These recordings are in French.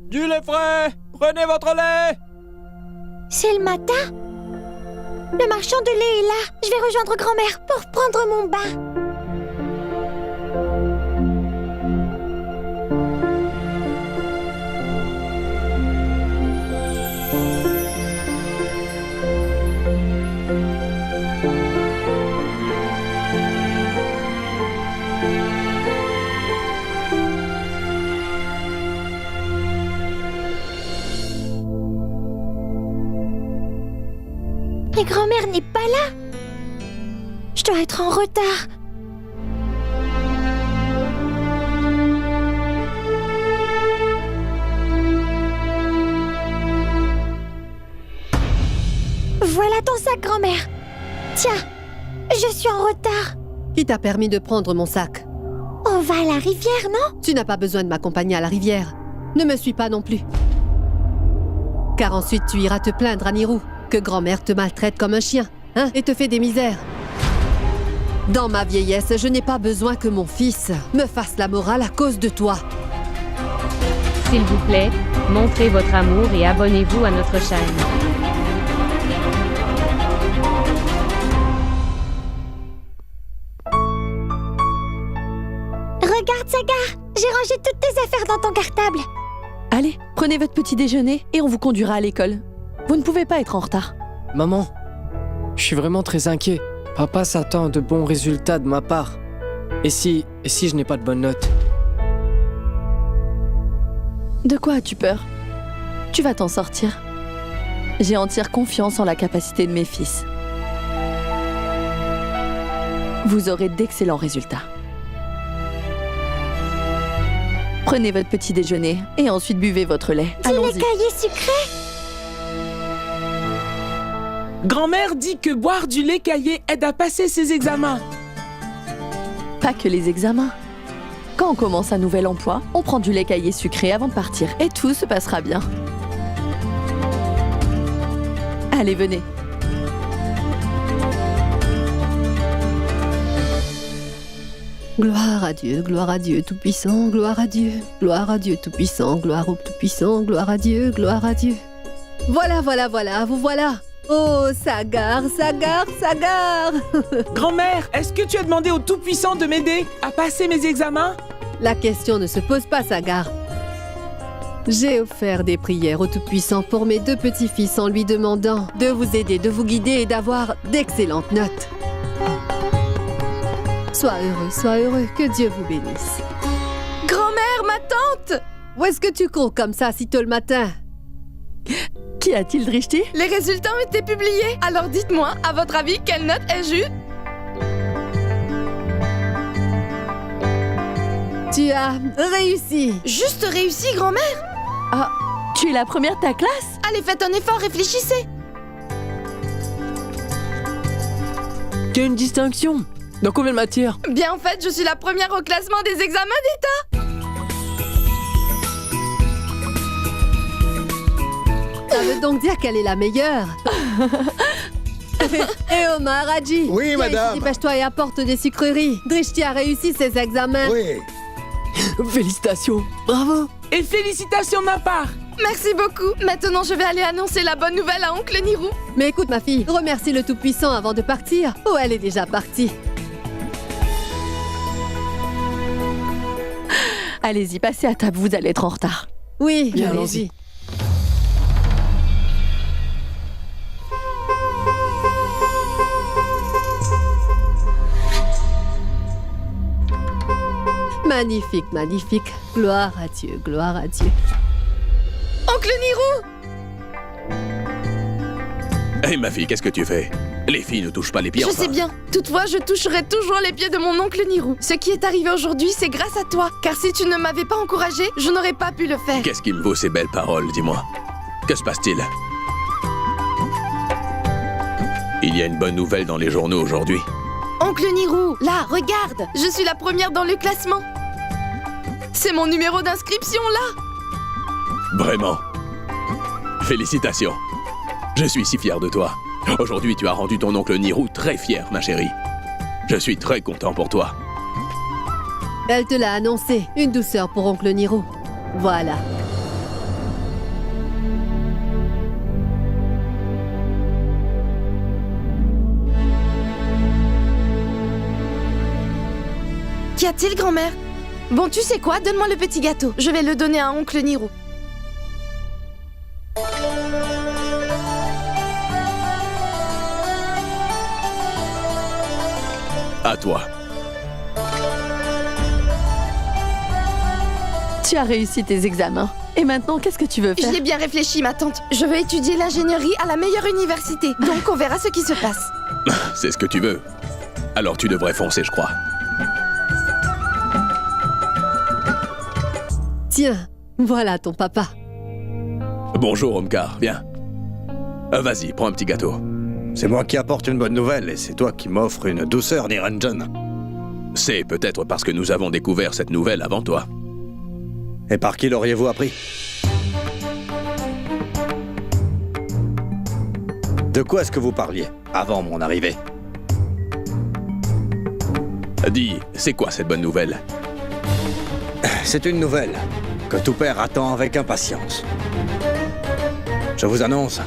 Du lait frais! Prenez votre lait! C'est le matin? Le marchand de lait est là. Je vais rejoindre grand-mère pour prendre mon bain. Mais grand-mère n'est pas là. Je dois être en retard. Voilà ton sac, grand-mère. Tiens, je suis en retard. Qui t'a permis de prendre mon sac? On va à la rivière, non? Tu n'as pas besoin de m'accompagner à la rivière. Ne me suis pas non plus. Car ensuite tu iras te plaindre à Nirou que grand-mère te maltraite comme un chien, hein, et te fait des misères. Dans ma vieillesse, je n'ai pas besoin que mon fils me fasse la morale à cause de toi. S'il vous plaît, montrez votre amour et abonnez-vous à notre chaîne. Regarde, Sagar. J'ai rangé toutes tes affaires dans ton cartable. Allez, prenez votre petit déjeuner et on vous conduira à l'école. Vous ne pouvez pas être en retard. Maman, je suis vraiment très inquiet. Papa s'attend de bons résultats de ma part. Et si je n'ai pas de bonnes notes? De quoi as-tu peur? Tu vas t'en sortir. J'ai entière confiance en la capacité de mes fils. Vous aurez d'excellents résultats. Prenez votre petit déjeuner et ensuite buvez votre lait. Du lait Allons-y. caillé sucré? Grand-mère dit que boire du lait caillé aide à passer ses examens. Pas que les examens. Quand on commence un nouvel emploi, on prend du lait caillé sucré avant de partir et tout se passera bien. Allez, venez. Gloire à Dieu Tout-Puissant, gloire à Dieu Tout-Puissant, gloire au Tout-Puissant, gloire à Dieu. Voilà, vous voilà. Oh, Sagar. Grand-mère, est-ce que tu as demandé au Tout-Puissant de m'aider à passer mes examens? La question ne se pose pas, Sagar. J'ai offert des prières au Tout-Puissant pour mes deux petits-fils en lui demandant de vous aider, de vous guider et d'avoir d'excellentes notes. Sois heureux, que Dieu vous bénisse. Grand-mère, ma tante! Où est-ce que tu cours comme ça si tôt le matin? Qu'y a-t-il, Drishti? Les résultats ont été publiés. Alors dites-moi, à votre avis, quelle note ai-je eue? Tu as réussi. Juste réussi, grand-mère? Ah, tu es la première de ta classe? Allez, faites un effort, réfléchissez. Tu as une distinction. Dans combien de matières? Bien en fait, je suis la première au classement des examens d'État. Ça veut donc dire qu'elle est la meilleure. Et Omar, Hadji. Oui, viens madame. ici, dépêche-toi et apporte des sucreries. Drishti a réussi ses examens. Oui. Félicitations. Bravo. Et félicitations de ma part. Merci beaucoup. Maintenant, je vais aller annoncer la bonne nouvelle à oncle Nirou. Mais écoute, ma fille, remercie le Tout-Puissant avant de partir. Oh, elle est déjà partie. Allez-y, passez à table, vous allez être en retard. Oui, Bien, allez-y. Magnifique, magnifique. Gloire à Dieu, gloire à Dieu. Oncle Nirou! Hé ma fille, qu'est-ce que tu fais? Les filles ne touchent pas les pieds, Je sais bien. Toutefois, je toucherai toujours les pieds de mon oncle Nirou. Ce qui est arrivé aujourd'hui, c'est grâce à toi. Car si tu ne m'avais pas encouragé, je n'aurais pas pu le faire. Qu'est-ce qui me vaut ces belles paroles, dis-moi? Que se passe-t-il? Il y a une bonne nouvelle dans les journaux aujourd'hui. Oncle Nirou, là, regarde. Je suis la première dans le classement. C'est mon numéro d'inscription, là. Vraiment? Félicitations. Je suis si fier de toi. Aujourd'hui, tu as rendu ton oncle Nirou très fier, ma chérie. Je suis très content pour toi. Elle te l'a annoncé. Une douceur pour oncle Nirou. Voilà. Qu'y a-t-il, grand-mère? Bon, tu sais quoi? Donne-moi le petit gâteau. Je vais le donner à oncle Nirou. À toi. Tu as réussi tes examens. Et maintenant, qu'est-ce que tu veux faire? J'y ai bien réfléchi, ma tante. Je veux étudier l'ingénierie à la meilleure université. Donc, on verra ce qui se passe. C'est ce que tu veux. Alors tu devrais foncer, je crois. Tiens, voilà ton papa. Bonjour, Omkar, viens. Vas-y, prends un petit gâteau. C'est moi qui apporte une bonne nouvelle et c'est toi qui m'offres une douceur, Niranjan. C'est peut-être parce que nous avons découvert cette nouvelle avant toi. Et par qui l'auriez-vous appris? De quoi est-ce que vous parliez avant mon arrivée? Dis, c'est quoi cette bonne nouvelle? C'est une nouvelle que tout père attend avec impatience. Je vous annonce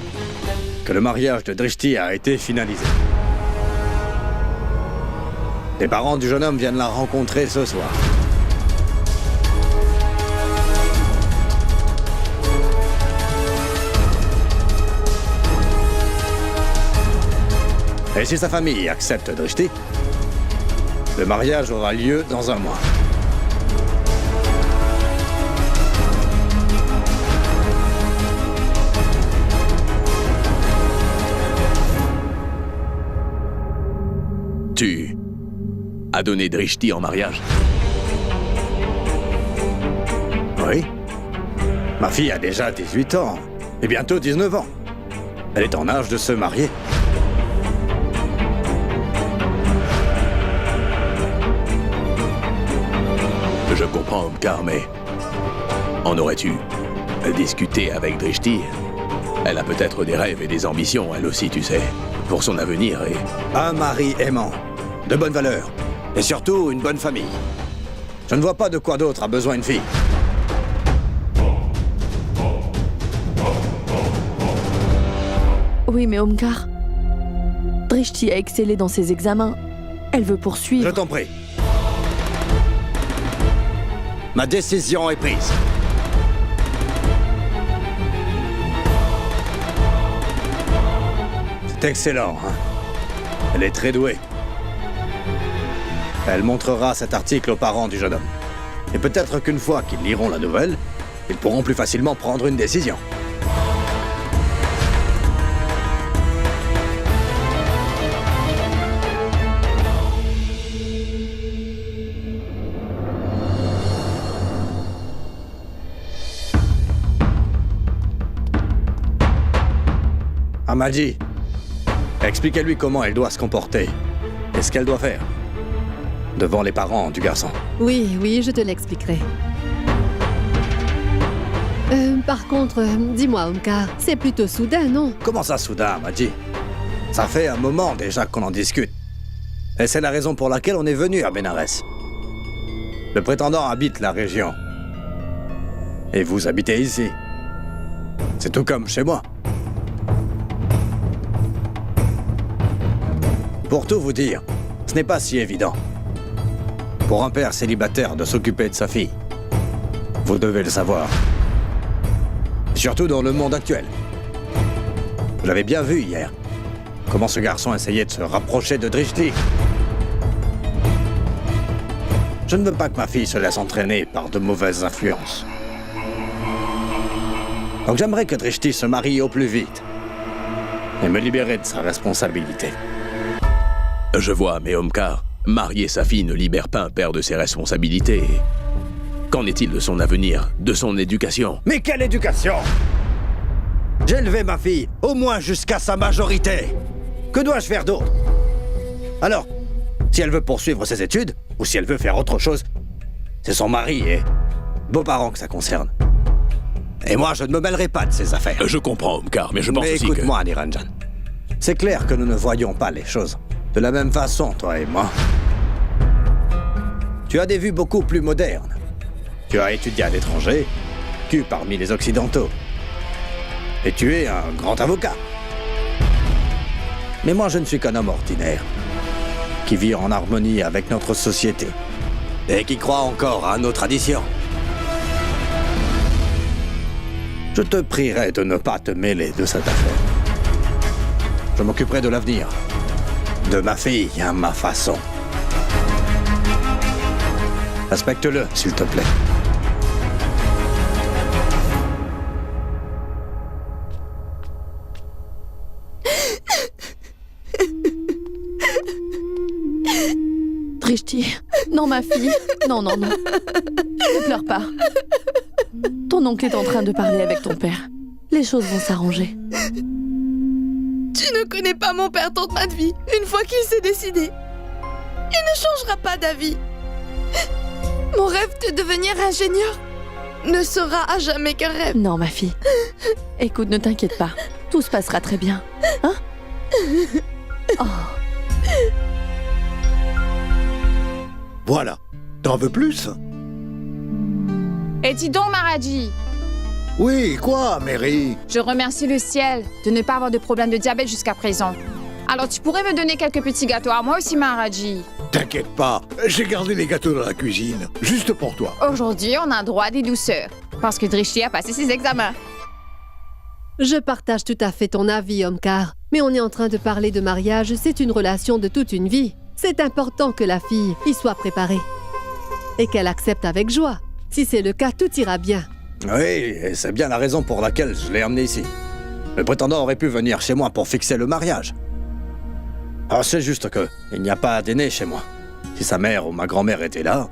que le mariage de Drishti a été finalisé. Les parents du jeune homme viennent la rencontrer ce soir. Et si sa famille accepte Drishti, le mariage aura lieu dans un mois. Tu as donné Drishti en mariage? Oui. Ma fille a déjà 18 ans, et bientôt 19 ans. Elle est en âge de se marier. Je comprends, Omkar, mais en aurais-tu discuté avec Drishti? Elle a peut-être des rêves et des ambitions, elle aussi, tu sais, pour son avenir et... Un mari aimant, de bonne valeur, et surtout une bonne famille. Je ne vois pas de quoi d'autre a besoin une fille. Oui, mais Omkar, Drishti a excellé dans ses examens. Elle veut poursuivre. Je t'en prie. Ma décision est prise. C'est excellent, hein? Elle est très douée. Elle montrera cet article aux parents du jeune homme. Et peut-être qu'une fois qu'ils liront la nouvelle, ils pourront plus facilement prendre une décision. Amadji, expliquez-lui comment elle doit se comporter et ce qu'elle doit faire devant les parents du garçon. Oui, je te l'expliquerai. Par contre, dis-moi, Omkar, c'est plutôt soudain, non? Comment ça, soudain, Amadji? Ça fait un moment déjà qu'on en discute. Et c'est la raison pour laquelle on est venu à Bénarès. Le prétendant habite la région. Et vous habitez ici. C'est tout comme chez moi. Pour tout vous dire, ce n'est pas si évident. Pour un père célibataire de s'occuper de sa fille. Vous devez le savoir. Surtout dans le monde actuel. Vous l'avez bien vu hier. Comment ce garçon essayait de se rapprocher de Drishti. Je ne veux pas que ma fille se laisse entraîner par de mauvaises influences. Donc j'aimerais que Drishti se marie au plus vite. Et me libérer de sa responsabilité. Je vois, mais Omkar, marier sa fille ne libère pas un père de ses responsabilités. Qu'en est-il de son avenir, de son éducation? Mais quelle éducation? J'ai élevé ma fille, au moins jusqu'à sa majorité. Que dois-je faire d'autre? Alors, si elle veut poursuivre ses études, ou si elle veut faire autre chose, c'est son mari et beaux-parents que ça concerne. Et moi, je ne me mêlerai pas de ses affaires. Je comprends, Omkar, mais je pense aussi que... écoute-moi, Niranjan. C'est clair que nous ne voyons pas les choses de la même façon, toi et moi. Tu as des vues beaucoup plus modernes. Tu as étudié à l'étranger, tu parmi les Occidentaux. Et tu es un grand avocat. Mais moi, je ne suis qu'un homme ordinaire, qui vit en harmonie avec notre société. et qui croient encore à nos traditions. Je te prierai de ne pas te mêler de cette affaire. Je m'occuperai de l'avenir, de ma fille à ma façon. Respecte-le, s'il te plaît. Drishti, non ma fille, non, non, non. Ne pleure pas. Ton oncle est en train de parler avec ton père. Les choses vont s'arranger. Tu ne connais pas mon père, tante Madvi. Une fois qu'il s'est décidé, il ne changera pas d'avis. Mon rêve de devenir ingénieur ne sera à jamais qu'un rêve. Non ma fille. Écoute, ne t'inquiète pas. Tout se passera très bien. Hein? Oh. Voilà. T'en veux plus? Et dis donc, Maharaji, Oui, quoi, Mary? je remercie le ciel de ne pas avoir de problème de diabète jusqu'à présent. Alors tu pourrais me donner quelques petits gâteaux à moi aussi, Maharaji. T'inquiète pas, j'ai gardé les gâteaux dans la cuisine, juste pour toi. Aujourd'hui, on a droit à des douceurs, parce que Drishti a passé ses examens. Je partage tout à fait ton avis, Omkar. Mais on est en train de parler de mariage, c'est une relation de toute une vie. C'est important que la fille y soit préparée. Et qu'elle accepte avec joie. Si c'est le cas, tout ira bien. Oui, et c'est bien la raison pour laquelle je l'ai emmené ici. Le prétendant aurait pu venir chez moi pour fixer le mariage. Alors c'est juste que il n'y a pas d'aîné chez moi. Si sa mère ou ma grand-mère était là,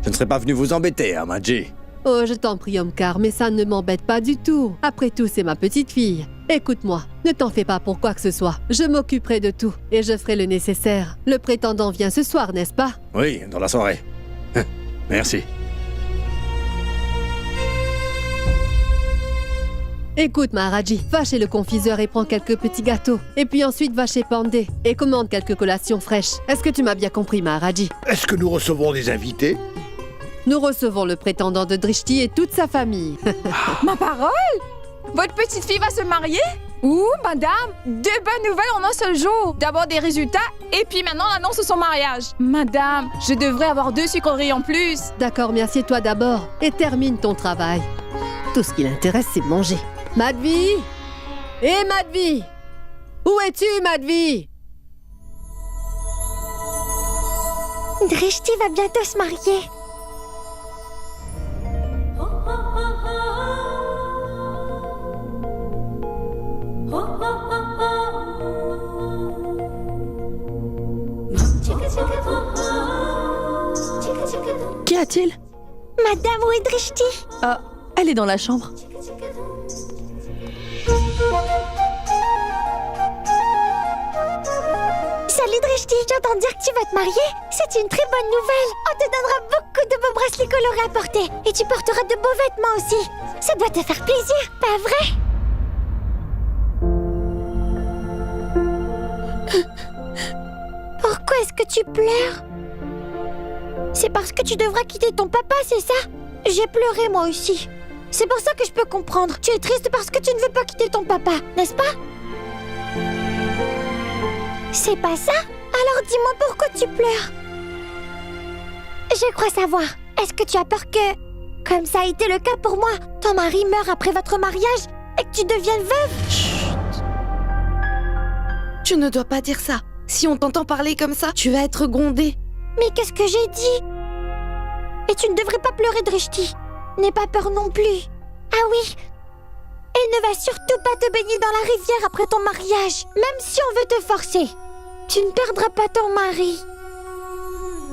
je ne serais pas venu vous embêter, Amadji. Oh, je t'en prie, Omkar, mais ça ne m'embête pas du tout. Après tout, c'est ma petite fille. Écoute-moi, ne t'en fais pas pour quoi que ce soit. Je m'occuperai de tout et je ferai le nécessaire. Le prétendant vient ce soir, n'est-ce pas? Oui, dans la soirée. Merci. Écoute, Maharaji, va chez le confiseur et prends quelques petits gâteaux. Et puis ensuite, va chez Pandey et commande quelques collations fraîches. Est-ce que tu m'as bien compris, Maharaji? Est-ce que nous recevons des invités? Nous recevons le prétendant de Drishti et toute sa famille. Ma parole? Votre petite fille va se marier? Ouh, madame, deux bonnes nouvelles en un seul jour. D'abord des résultats, et puis maintenant l'annonce de son mariage. Madame, je devrais avoir 2 sucreries en plus. D'accord, mais assieds-toi d'abord et termine ton travail. Tout ce qui l'intéresse, c'est manger. Madvi! Hé, Madvi! Où es-tu, Madvi? Drishti va bientôt se marier. Qu'y a-t-il? Madame, où est Drishti? Ah, elle est dans la chambre. Salut Drishti, j'entends dire que tu vas te marier. C'est une très bonne nouvelle. On te donnera beaucoup de beaux bracelets colorés à porter. Et tu porteras de beaux vêtements aussi. Ça doit te faire plaisir, pas vrai? Pourquoi est-ce que tu pleures? C'est parce que tu devras quitter ton papa, c'est ça? J'ai pleuré moi aussi. C'est pour ça que je peux comprendre. Tu es triste parce que tu ne veux pas quitter ton papa, n'est-ce pas? C'est pas ça? Alors dis-moi pourquoi tu pleures. Je crois savoir. Est-ce que tu as peur que, comme ça a été le cas pour moi, ton mari meure après votre mariage et que tu deviennes veuve? Chut. Tu ne dois pas dire ça. Si on t'entend parler comme ça, tu vas être grondée. Mais qu'est-ce que j'ai dit? Et tu ne devrais pas pleurer, Drishti. N'aie pas peur non plus. Ah oui. Et ne va surtout pas te baigner dans la rivière après ton mariage, même si on veut te forcer. Tu ne perdras pas ton mari.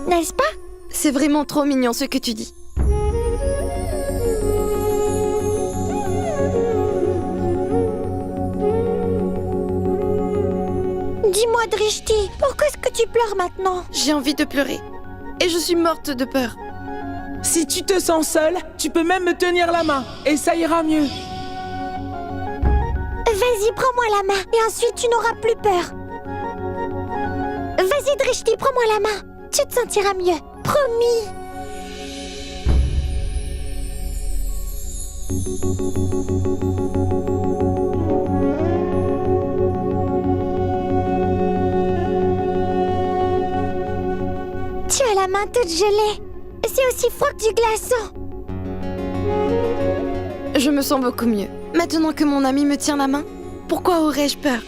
N'est-ce pas? C'est vraiment trop mignon ce que tu dis. Dis-moi, Drishti, pourquoi est-ce que tu pleures maintenant? J'ai envie de pleurer. Et je suis morte de peur. Si tu te sens seule, tu peux même me tenir la main, et ça ira mieux. Vas-y, prends-moi la main, et ensuite tu n'auras plus peur. Vas-y, Drishti, prends-moi la main. Tu te sentiras mieux, promis. Tu as la main toute gelée. aussi froid que du glaçon. Je me sens beaucoup mieux. Maintenant que mon ami me tient la main, pourquoi aurais-je peur?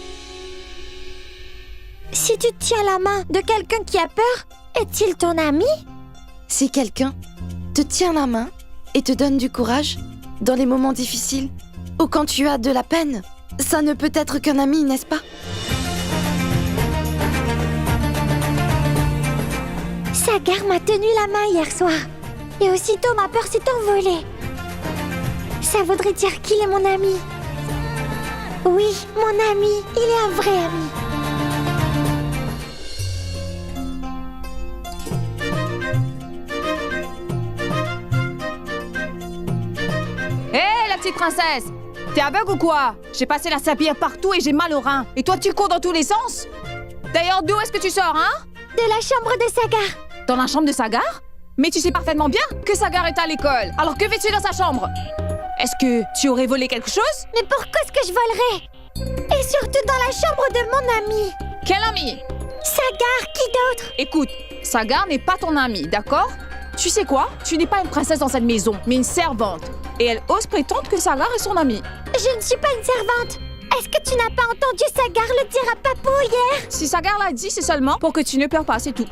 Si tu tiens la main de quelqu'un qui a peur, est-il ton ami? Si quelqu'un te tient la main et te donne du courage dans les moments difficiles ou quand tu as de la peine, ça ne peut être qu'un ami, n'est-ce pas? Sagar m'a tenu la main hier soir. Et aussitôt ma peur s'est envolée. Ça voudrait dire qu'il est mon ami. Oui, mon ami. Il est un vrai ami. Hé, la petite princesse! T'es aveugle ou quoi? J'ai passé la sablière partout et j'ai mal au rein. Et toi, tu cours dans tous les sens? D'ailleurs, d'où est-ce que tu sors, hein? De la chambre de Sagar. Dans la chambre de Sagar? Mais tu sais parfaitement bien que Sagar est à l'école. Alors que fais-tu dans sa chambre? Est-ce que tu aurais volé quelque chose? Mais pourquoi est-ce que je volerais? Et surtout dans la chambre de mon ami. Quel ami? Sagar, qui d'autre? Écoute, Sagar n'est pas ton ami, d'accord? Tu sais quoi? Tu n'es pas une princesse dans cette maison, mais une servante. Et elle ose prétendre que Sagar est son ami. Je ne suis pas une servante. Est-ce que tu n'as pas entendu Sagar le dire à Papou hier? Si Sagar l'a dit, c'est seulement pour que tu ne pleures pas, c'est tout.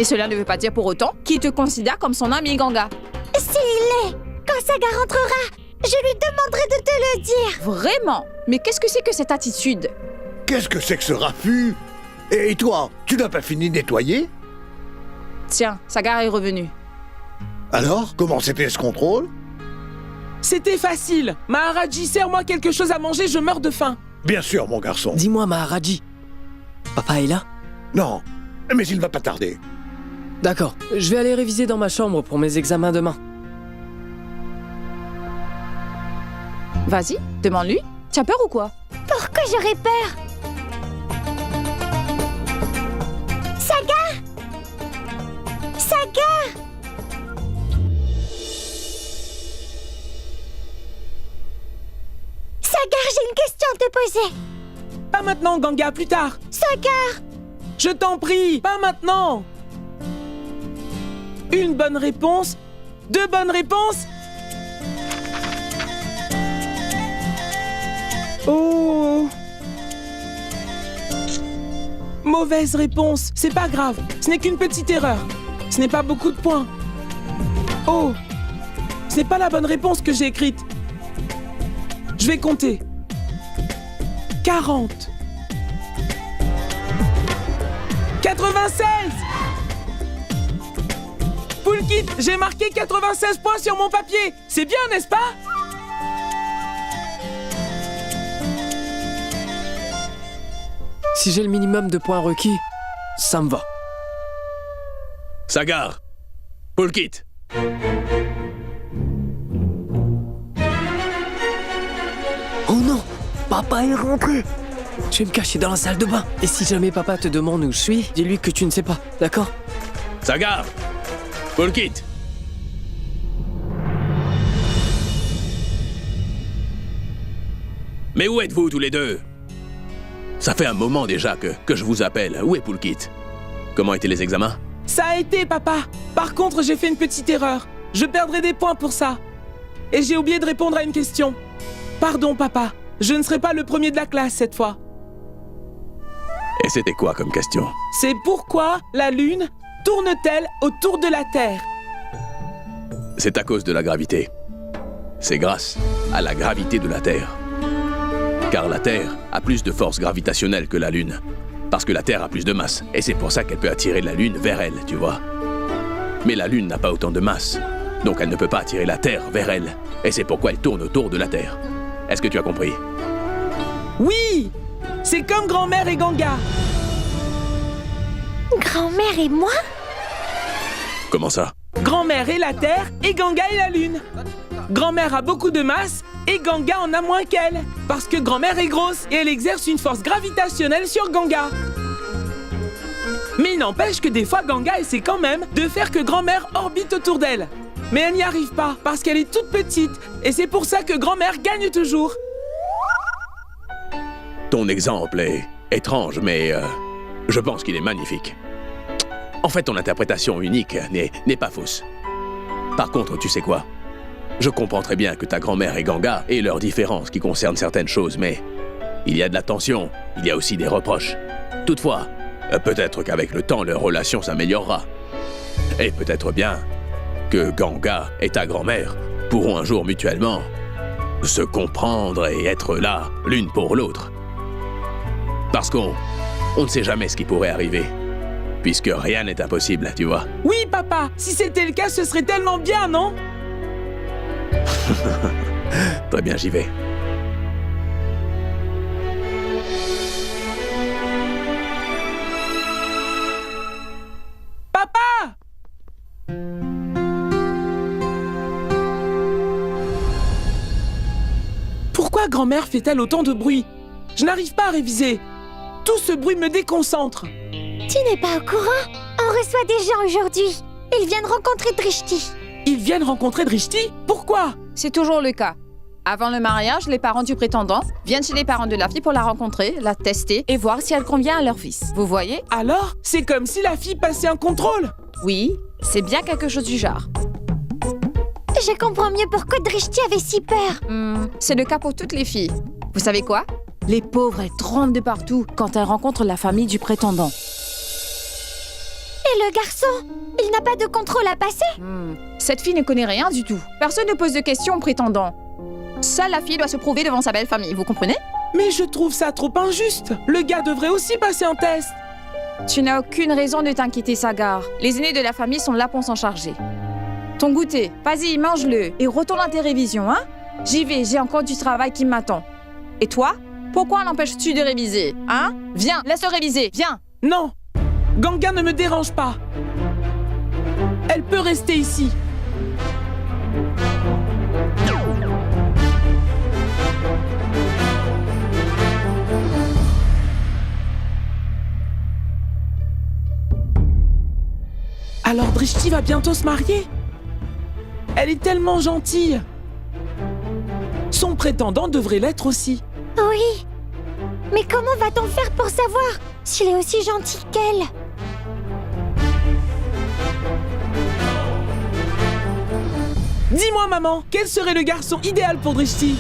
Et cela ne veut pas dire pour autant qu'il te considère comme son ami, Ganga. S'il est, quand Sagar entrera, je lui demanderai de te le dire. Vraiment? Mais qu'est-ce que c'est que cette attitude? Qu'est-ce que c'est que ce raffut? Et toi, tu n'as pas fini de nettoyer? Tiens, Sagar est revenu. Alors, comment c'était ce contrôle? C'était facile. Maharaji, sers-moi quelque chose à manger, je meurs de faim. Bien sûr, mon garçon. Dis-moi, Maharaji. Papa est là? Non, mais il ne va pas tarder. D'accord, je vais aller réviser dans ma chambre pour mes examens demain. Vas-y, demande-lui. Tu as peur ou quoi? Pourquoi j'aurais peur? Sagar! Sagar! Sagar, j'ai une question à te poser. Pas maintenant, Ganga, plus tard. Sagar! Je t'en prie, pas maintenant. Une bonne réponse, deux bonnes réponses. Oh! Mauvaise réponse, c'est pas grave, ce n'est qu'une petite erreur. Ce n'est pas beaucoup de points. Oh! Ce n'est pas la bonne réponse que j'ai écrite. Je vais compter. 40. 96! Poulkit, j'ai marqué 96 points sur mon papier. C'est bien, n'est-ce pas? Si j'ai le minimum de points requis, ça me va. Sagar! Poulkit! Oh non! Papa est rentré! Je vais me cacher dans la salle de bain. Et si jamais papa te demande où je suis, dis-lui que tu ne sais pas, d'accord? Sagar! Poulkit! Mais où êtes-vous tous les deux? Ça fait un moment déjà que je vous appelle. Où est Poulkit? Comment étaient les examens? Ça a été, papa. Par contre, j'ai fait une petite erreur. Je perdrai des points pour ça. Et j'ai oublié de répondre à une question. Pardon, papa. Je ne serai pas le premier de la classe cette fois. Et c'était quoi comme question? C'est pourquoi la Lune tourne-t-elle autour de la Terre? C'est à cause de la gravité. C'est grâce à la gravité de la Terre. Car la Terre a plus de force gravitationnelle que la Lune. Parce que la Terre a plus de masse. Et c'est pour ça qu'elle peut attirer la Lune vers elle, tu vois. Mais la Lune n'a pas autant de masse. Donc elle ne peut pas attirer la Terre vers elle. Et c'est pourquoi elle tourne autour de la Terre. Est-ce que tu as compris? Oui! C'est comme grand-mère et Ganga. Grand-mère et moi? Comment ça? Grand-mère est la Terre et Ganga est la Lune. Grand-mère a beaucoup de masse et Ganga en a moins qu'elle. Parce que grand-mère est grosse et elle exerce une force gravitationnelle sur Ganga. Mais il n'empêche que des fois Ganga essaie quand même de faire que grand-mère orbite autour d'elle. Mais elle n'y arrive pas parce qu'elle est toute petite et c'est pour ça que grand-mère gagne toujours. Ton exemple est étrange, mais je pense qu'il est magnifique. En fait, ton interprétation unique n'est pas fausse. Par contre, tu sais quoi? Je comprends très bien que ta grand-mère et Ganga aient leurs différences qui concernent certaines choses, mais il y a de la tension, il y a aussi des reproches. Toutefois, peut-être qu'avec le temps, leur relation s'améliorera. Et peut-être bien que Ganga et ta grand-mère pourront un jour mutuellement se comprendre et être là l'une pour l'autre. Parce qu'on ne sait jamais ce qui pourrait arriver, puisque rien n'est impossible, tu vois. Oui, papa, si c'était le cas, ce serait tellement bien, non? Très bien, j'y vais. Papa! Pourquoi grand-mère fait-elle autant de bruit? Je n'arrive pas à réviser. Tout ce bruit me déconcentre. Tu n'es pas au courant? On reçoit des gens aujourd'hui. Ils viennent rencontrer Drishti. Ils viennent rencontrer Drishti? Pourquoi? C'est toujours le cas. Avant le mariage, les parents du prétendant viennent chez les parents de la fille pour la rencontrer, la tester et voir si elle convient à leur fils. Vous voyez? Alors, c'est comme si la fille passait un contrôle. Oui, c'est bien quelque chose du genre. Je comprends mieux pourquoi Drishti avait si peur. C'est le cas pour toutes les filles. Vous savez quoi? Les pauvres, elles tremblent de partout quand elles rencontrent la famille du prétendant. Et le garçon? Il n'a pas de contrôle à passer? Cette fille ne connaît rien du tout. Personne ne pose de questions au prétendant. Seule la fille doit se prouver devant sa belle famille, vous comprenez? Mais je trouve ça trop injuste. Le gars devrait aussi passer un test. Tu n'as aucune raison de t'inquiéter, Sagar. Les aînés de la famille sont là pour s'en charger. Ton goûter, vas-y, mange-le et retourne à tes révisions, hein? J'y vais, j'ai encore du travail qui m'attend. Et toi? Pourquoi l'empêches-tu de réviser, hein? Viens, laisse-le réviser, viens! Non! Ganga ne me dérange pas. Elle peut rester ici. Alors Drishti va bientôt se marier? Elle est tellement gentille. Son prétendant devrait l'être aussi. Oui. Mais comment va-t-on faire pour savoir s'il est aussi gentil qu'elle? Dis-moi, maman, quel serait le garçon idéal pour Drishti?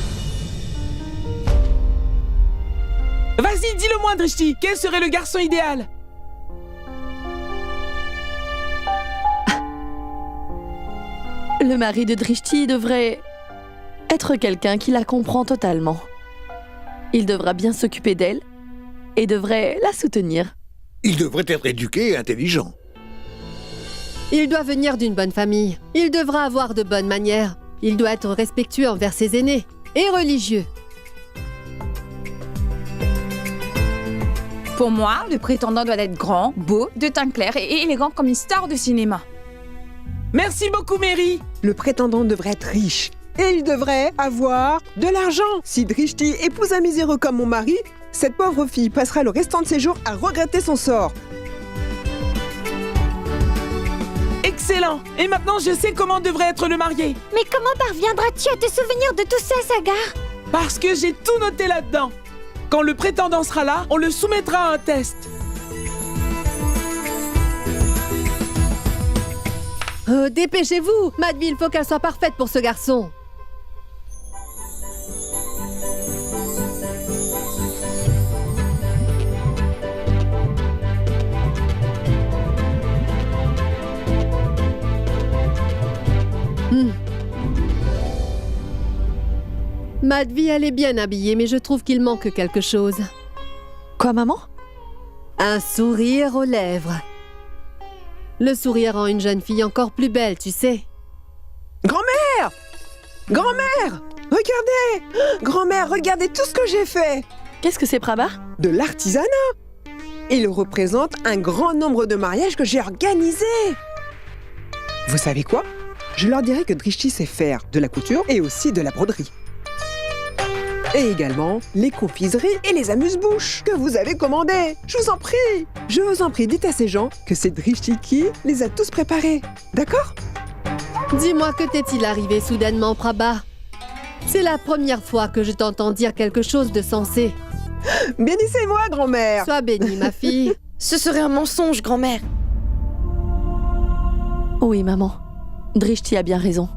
Vas-y, dis-le-moi, Drishti, quel serait le garçon idéal? Le mari de Drishti devrait être quelqu'un qui la comprend totalement. Il devra bien s'occuper d'elle et devrait la soutenir. Il devrait être éduqué et intelligent. Il doit venir d'une bonne famille. Il devra avoir de bonnes manières. Il doit être respectueux envers ses aînés et religieux. Pour moi, le prétendant doit être grand, beau, de teint clair et élégant comme une star de cinéma. Merci beaucoup, Mary. Le prétendant devrait être riche. Et il devrait avoir de l'argent. Si Drishti épouse un miséreux comme mon mari, cette pauvre fille passera le restant de ses jours à regretter son sort. Excellent. Et maintenant, je sais comment devrait être le marié. Mais comment parviendras-tu à te souvenir de tout ça, Sagar? Parce que j'ai tout noté là-dedans. Quand le prétendant sera là, on le soumettra à un test. Oh, dépêchez-vous! Madvi, il faut qu'elle soit parfaite pour ce garçon. Madvi, elle est bien habillée, mais je trouve qu'il manque quelque chose. Quoi, maman? Un sourire aux lèvres. Le sourire rend une jeune fille encore plus belle, tu sais. Grand-mère! Grand-mère! Regardez! Grand-mère, regardez tout ce que j'ai fait! Qu'est-ce que c'est, Prabha? De l'artisanat! Il représente un grand nombre de mariages que j'ai organisés! Vous savez quoi? Je leur dirai que Drishti sait faire de la couture et aussi de la broderie. Et également les confiseries et les amuse-bouches que vous avez commandées. Je vous en prie, dites à ces gens que c'est Drishti qui les a tous préparés. D'accord? Dis-moi, que t'est-il arrivé soudainement, Prabha? C'est la première fois que je t'entends dire quelque chose de sensé. Bénissez-moi, grand-mère! Sois bénie, ma fille. Ce serait un mensonge, grand-mère. Oui, maman. Drishti a bien raison.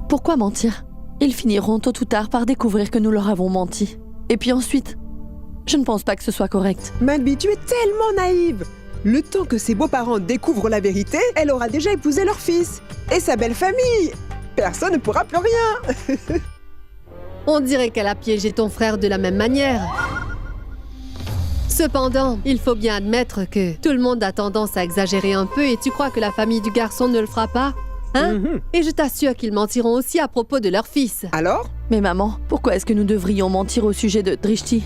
Pourquoi mentir? Ils finiront tôt ou tard par découvrir que nous leur avons menti. Et puis ensuite, je ne pense pas que ce soit correct. Madvi, tu es tellement naïve. Le temps que ses beaux-parents découvrent la vérité, elle aura déjà épousé leur fils. Et sa belle famille. Personne ne pourra plus rien. On dirait qu'elle a piégé ton frère de la même manière. Cependant, il faut bien admettre que tout le monde a tendance à exagérer un peu et tu crois que la famille du garçon ne le fera pas? Hein? Et je t'assure qu'ils mentiront aussi à propos de leur fils. Alors? Mais maman, pourquoi est-ce que nous devrions mentir au sujet de Drishti?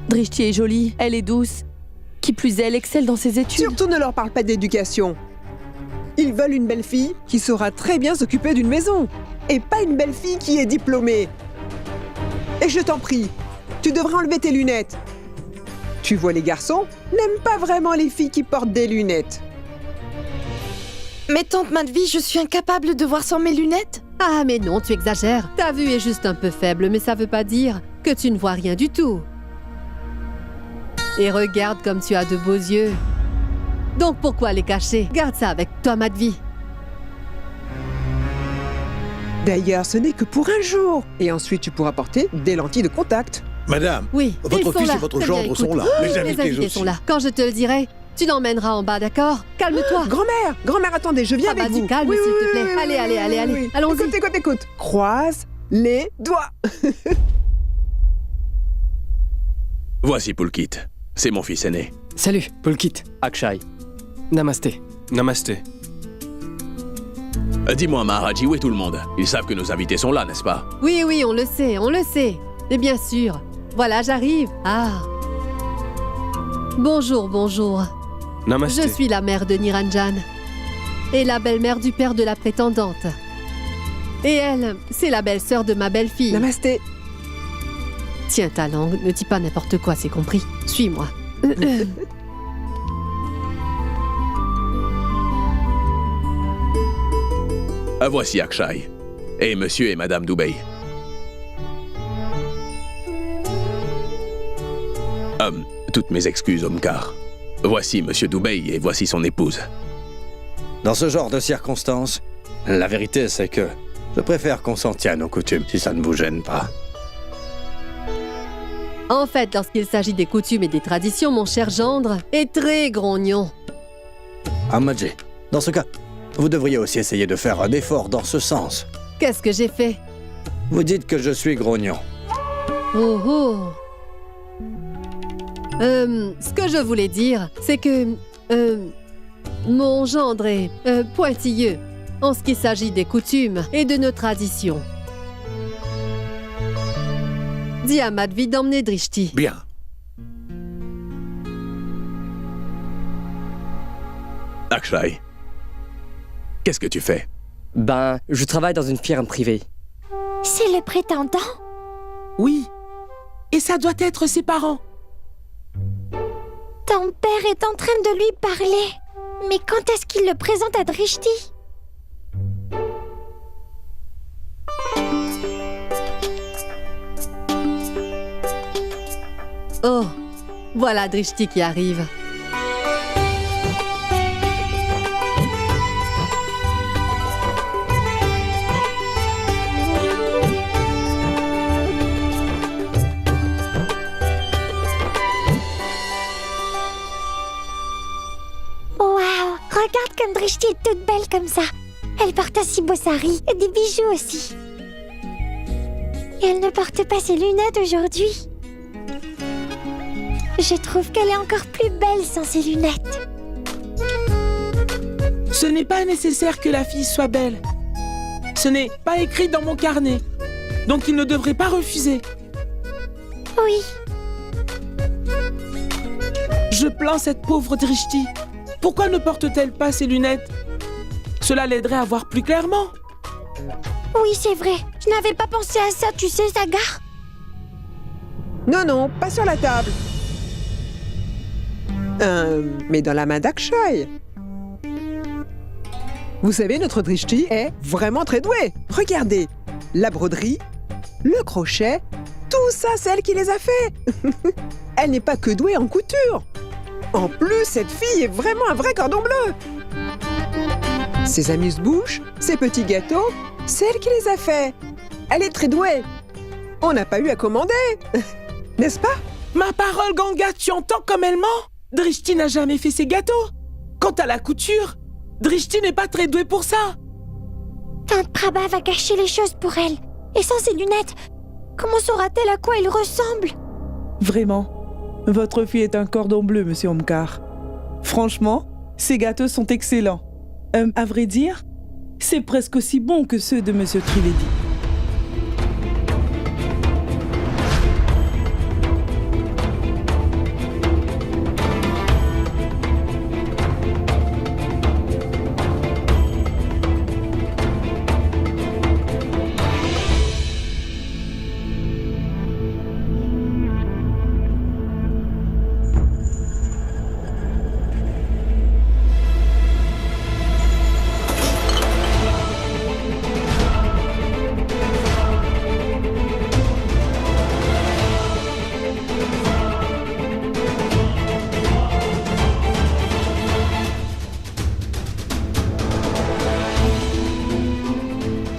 Drishti est jolie, elle est douce. Qui plus est, elle excelle dans ses études. Surtout ne leur parle pas d'éducation. Ils veulent une belle fille qui saura très bien s'occuper d'une maison. Et pas une belle fille qui est diplômée. Et je t'en prie, tu devrais enlever tes lunettes. Tu vois, les garçons n'aiment pas vraiment les filles qui portent des lunettes. Mais tante Madvi, je suis incapable de voir sans mes lunettes. Ah mais non, tu exagères. Ta vue est juste un peu faible, mais ça veut pas dire que tu ne vois rien du tout. Et regarde comme tu as de beaux yeux. Donc pourquoi les cacher? Garde ça avec toi, Madvi. D'ailleurs, ce n'est que pour un jour. Et ensuite, tu pourras porter des lentilles de contact. Madame, Oui, votre ils sont fils là. et votre Très bien, gendre écoute. sont là. Les invités aussi. sont là. Quand je te le dirai, tu l'emmèneras en bas, d'accord? Calme-toi. Grand-mère, attendez, je viens Ah bah, avec du vous. calme, Oui, s'il oui, te plaît. oui, oui, Allez, oui, allez, oui, allez, oui, allez. oui. Allons-y. Écoute. Croise les doigts. Voici Pulkit. C'est mon fils aîné. Salut, Pulkit. Akshay. Namasté. Namasté. Dis-moi, Maharaji, où est tout le monde? Ils savent que nos invités sont là, n'est-ce pas? Oui, oui, on le sait, on le sait. Et bien sûr. Voilà, j'arrive. Ah. Bonjour, bonjour. Namasté. Je suis la mère de Niranjan. Et la belle-mère du père de la prétendante. Et elle, c'est la belle-sœur de ma belle-fille. Namasté. Tiens ta langue, ne dis pas n'importe quoi, c'est compris. Suis-moi. Voici Akshay. Et monsieur et madame Dubey. Toutes mes excuses, Omkar. Voici monsieur Dubey et voici son épouse. Dans ce genre de circonstances, la vérité c'est que je préfère qu'on s'en tienne aux coutumes, si ça ne vous gêne pas. En fait, lorsqu'il s'agit des coutumes et des traditions, mon cher gendre est très grognon. Amadji, dans ce cas, vous devriez aussi essayer de faire un effort dans ce sens. Qu'est-ce que j'ai fait? Vous dites que je suis grognon. Oh oh. Ce que je voulais dire, c'est que mon gendre est pointilleux en ce qui s'agit des coutumes et de nos traditions. Dis à Madvi d'emmener Drishti. Bien. Akshay, qu'est-ce que tu fais? Ben, je travaille dans une firme privée. C'est le prétendant? Oui. Et ça doit être ses parents. Ton père est en train de lui parler. Mais quand est-ce qu'il le présente à Drishti? Oh, voilà Drishti qui arrive. Waouh! Regarde comme Drishti est toute belle comme ça. Elle porte un si beau sari et des bijoux aussi. Et elle ne porte pas ses lunettes aujourd'hui. Je trouve qu'elle est encore plus belle sans ses lunettes. Ce n'est pas nécessaire que la fille soit belle. Ce n'est pas écrit dans mon carnet. Donc il ne devrait pas refuser. Oui. Je plains cette pauvre Drishti. Pourquoi ne porte-t-elle pas ses lunettes? Cela l'aiderait à voir plus clairement. Oui, c'est vrai. Je n'avais pas pensé à ça, tu sais, Sagar. Non, pas sur la table. Mais dans la main d'Akshay. Vous savez, notre Drishti est vraiment très douée. Regardez, la broderie, le crochet, tout ça, c'est elle qui les a fait. Elle n'est pas que douée en couture. En plus, cette fille est vraiment un vrai cordon bleu. Ces amuse-bouches, ces petits gâteaux, c'est elle qui les a faits. Elle est très douée. On n'a pas eu à commander. N'est-ce pas? Ma parole, Ganga, tu entends comme elle ment? Drishti n'a jamais fait ses gâteaux. Quant à la couture, Drishti n'est pas très douée pour ça. Tante Prabha va cacher les choses pour elle. Et sans ses lunettes, comment saura-t-elle à quoi il ressemble? Vraiment, votre fille est un cordon bleu, monsieur Omkar. Franchement, ces gâteaux sont excellents. À vrai dire, c'est presque aussi bon que ceux de monsieur Trivedi.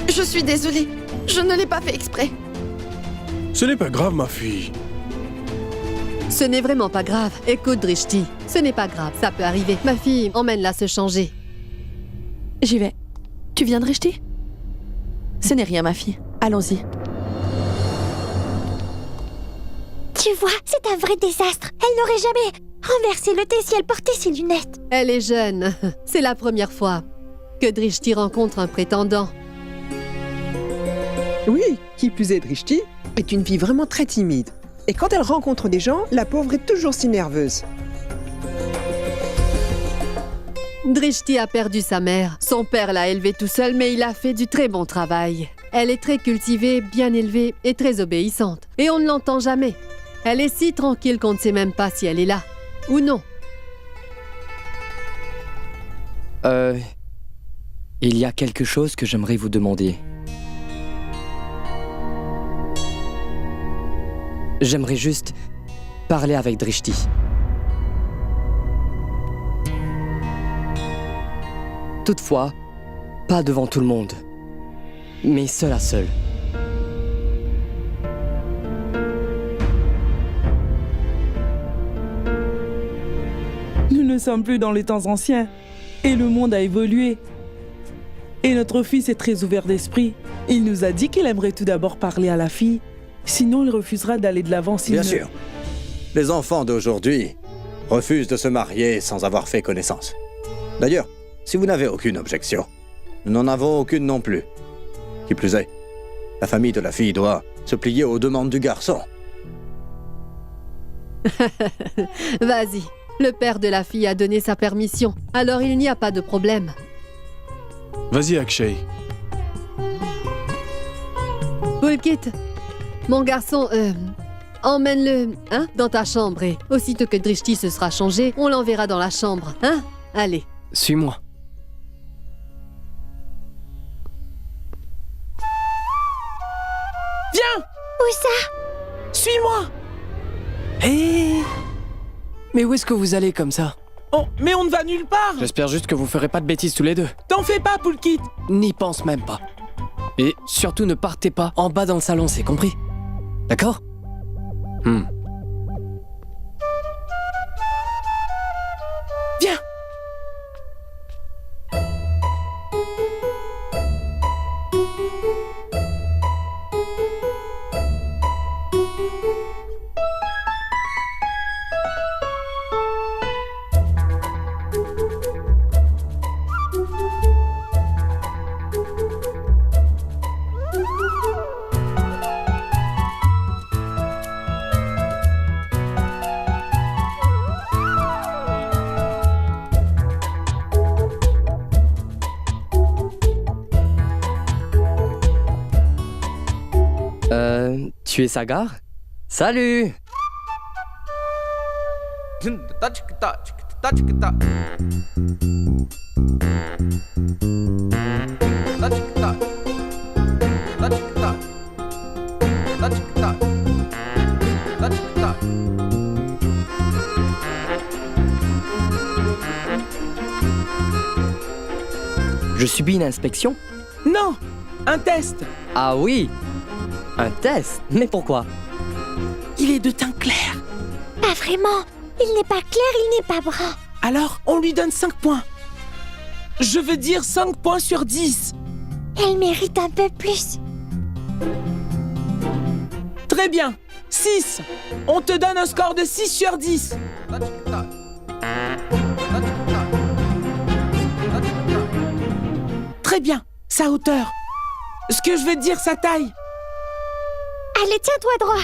Je suis désolée, je ne l'ai pas fait exprès. Ce n'est pas grave, ma fille. Ce n'est vraiment pas grave. Écoute, Drishti, ce n'est pas grave, ça peut arriver. Ma fille, emmène-la se changer. J'y vais. Tu viens, Drishti? Ce n'est rien, ma fille. Allons-y. Tu vois, c'est un vrai désastre. Elle n'aurait jamais renversé le thé si elle portait ses lunettes. Elle est jeune. C'est la première fois que Drishti rencontre un prétendant. Oui, qui plus est, Drishti est une fille vraiment très timide. Et quand elle rencontre des gens, la pauvre est toujours si nerveuse. Drishti a perdu sa mère. Son père l'a élevée tout seul, mais il a fait du très bon travail. Elle est très cultivée, bien élevée et très obéissante. Et on ne l'entend jamais. Elle est si tranquille qu'on ne sait même pas si elle est là ou non. Il y a quelque chose que j'aimerais vous demander. J'aimerais juste parler avec Drishti. Toutefois, pas devant tout le monde, mais seul à seul. Nous ne sommes plus dans les temps anciens, et le monde a évolué. Et notre fils est très ouvert d'esprit. Il nous a dit qu'il aimerait tout d'abord parler à la fille, sinon il refusera d'aller de l'avant s'il Bien sûr. Les enfants d'aujourd'hui refusent de se marier sans avoir fait connaissance. D'ailleurs, si vous n'avez aucune objection, nous n'en avons aucune non plus. Qui plus est, la famille de la fille doit se plier aux demandes du garçon. Vas-y, le père de la fille a donné sa permission, alors il n'y a pas de problème. Vas-y, Akshay. Pulkit, mon garçon, emmène-le, hein, dans ta chambre et aussitôt que Drishti se sera changé, on l'enverra dans la chambre, hein? Allez. Suis-moi. Viens! Où ça? Suis-moi! Hé! Mais où est-ce que vous allez comme ça? Oh, mais on ne va nulle part! J'espère juste que vous ferez pas de bêtises tous les deux. T'en fais pas, Pulkit! N'y pense même pas. Et surtout ne partez pas en bas dans le salon, c'est compris? D'accord? Viens! Tu es Sagar? Salut! subi une inspection? Non, un test. Ah oui, un test? Mais pourquoi? Il est de teint clair. Pas vraiment. Il n'est pas clair, il n'est pas brun. Alors, on lui donne 5 points. Je veux dire 5 points sur 10. Elle mérite un peu plus. Très bien. 6. On te donne un score de 6 sur 10. Très bien. Sa hauteur. Ce que je veux dire, sa taille. Allez, tiens-toi droit.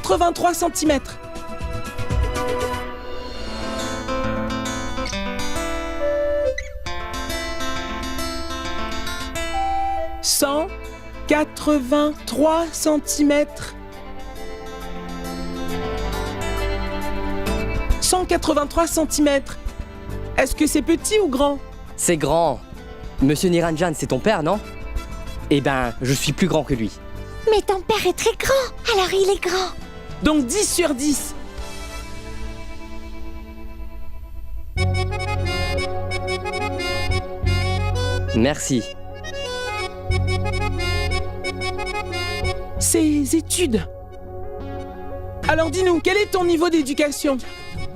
« 183 cm. « 183 centimètres. 183 centimètres. Est-ce que c'est petit ou grand? C'est grand. Monsieur Niranjan, c'est ton père, non? Eh ben, je suis plus grand que lui. Mais ton père est très grand, alors il est grand. Donc 10 sur 10. Merci. Ses études. Alors dis-nous, quel est ton niveau d'éducation?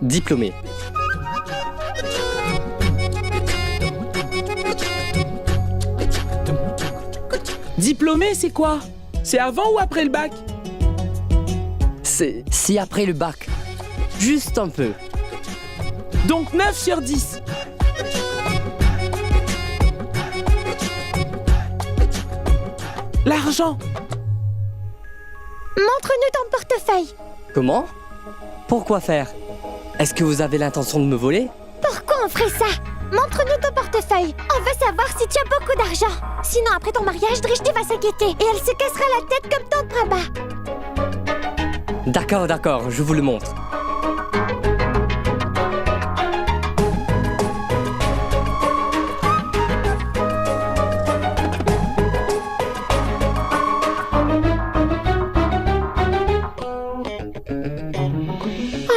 Diplômé. Diplômé, c'est quoi? C'est avant ou après le bac? C'est après le bac. Juste un peu. Donc 9 sur 10. L'argent. Montre-nous ton portefeuille. Comment? Pourquoi faire? Est-ce que vous avez l'intention de me voler? Pourquoi on ferait ça? Montre-nous ton portefeuille. On veut savoir si tu as beaucoup d'argent. Sinon, après ton mariage, Drishti va s'inquiéter et elle se cassera la tête comme ton Prabha. D'accord, d'accord, je vous le montre.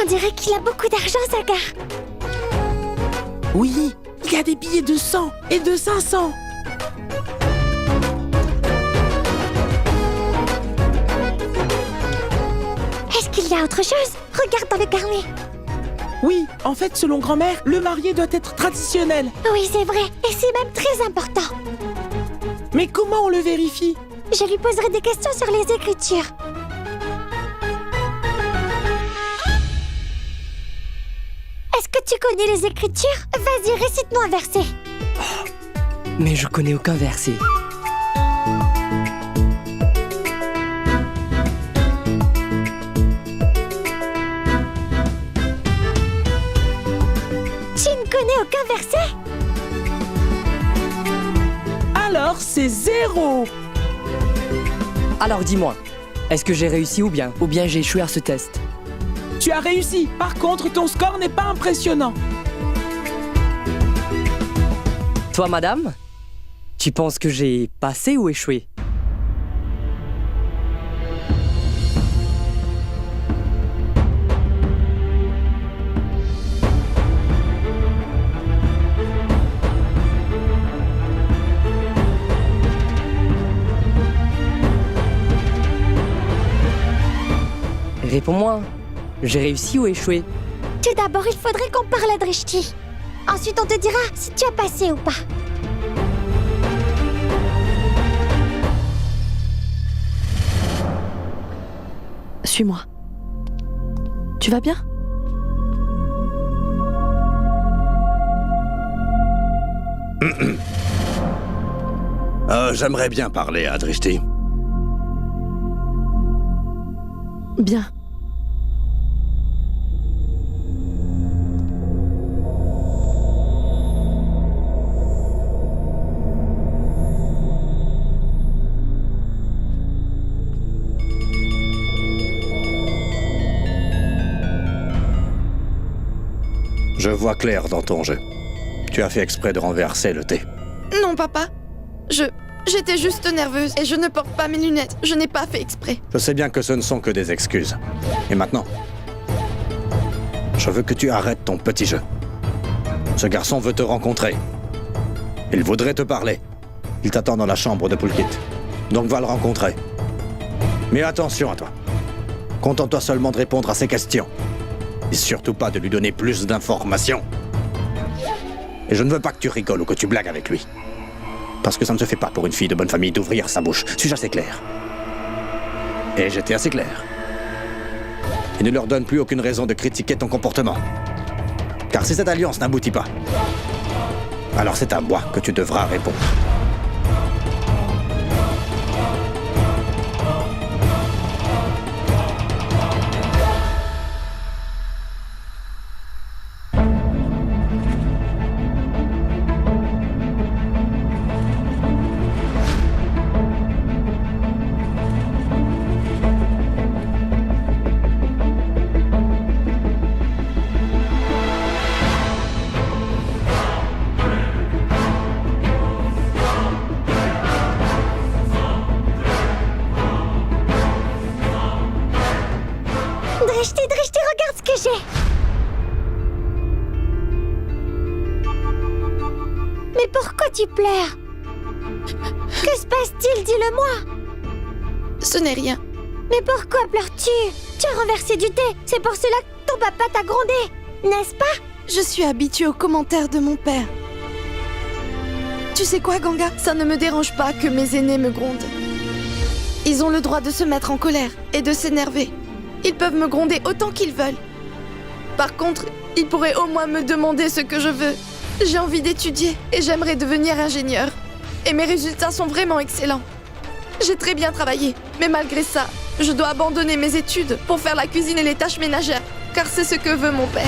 On dirait qu'il a beaucoup d'argent, Sagar. Oui, il y a des billets de 100 et de 500. Est-ce qu'il y a autre chose? Regarde dans le carnet. Oui, en fait, selon grand-mère, le marié doit être traditionnel. Oui, c'est vrai, et c'est même très important. Mais comment on le vérifie? Je lui poserai des questions sur les écritures. Est-ce que tu connais les écritures? Vas-y, récite-nous un verset. Oh, mais je connais aucun verset. Tu ne connais aucun verset? Alors, c'est 0. Alors dis-moi, est-ce que j'ai réussi ou bien j'ai échoué à ce test? Tu as réussi. Par contre, ton score n'est pas impressionnant. Toi, madame, tu penses que j'ai passé ou échoué? Réponds-moi, j'ai réussi ou échoué? Tout d'abord, il faudrait qu'on parle à Drishti. Ensuite, on te dira si tu as passé ou pas. Suis-moi. Tu vas bien? J'aimerais bien parler à Drishti. Bien. Je vois clair dans ton jeu. Tu as fait exprès de renverser le thé. Non, papa. J'étais juste nerveuse et je ne porte pas mes lunettes. Je n'ai pas fait exprès. Je sais bien que ce ne sont que des excuses. Et maintenant, je veux que tu arrêtes ton petit jeu. Ce garçon veut te rencontrer. Il voudrait te parler. Il t'attend dans la chambre de Poulkit. Donc va le rencontrer. Mais attention à toi. Contente-toi seulement de répondre à ses questions. Et surtout pas de lui donner plus d'informations. Et je ne veux pas que tu rigoles ou que tu blagues avec lui. Parce que ça ne se fait pas pour une fille de bonne famille d'ouvrir sa bouche. Suis-je assez clair? Et j'étais assez clair. Et ne leur donne plus aucune raison de critiquer ton comportement. Car si cette alliance n'aboutit pas, alors c'est à moi que tu devras répondre. Drishti, regarde ce que j'ai! Mais pourquoi tu pleures? Que se passe-t-il? Dis-le-moi! Ce n'est rien. Mais pourquoi pleures-tu? Tu as renversé du thé, c'est pour cela que ton papa t'a grondé, n'est-ce pas? Je suis habituée aux commentaires de mon père. Tu sais quoi, Ganga? Ça ne me dérange pas que mes aînés me grondent. Ils ont le droit de se mettre en colère et de s'énerver. Ils peuvent me gronder autant qu'ils veulent. Par contre, ils pourraient au moins me demander ce que je veux. J'ai envie d'étudier et j'aimerais devenir ingénieur. Et mes résultats sont vraiment excellents. J'ai très bien travaillé, mais malgré ça, je dois abandonner mes études pour faire la cuisine et les tâches ménagères, car c'est ce que veut mon père.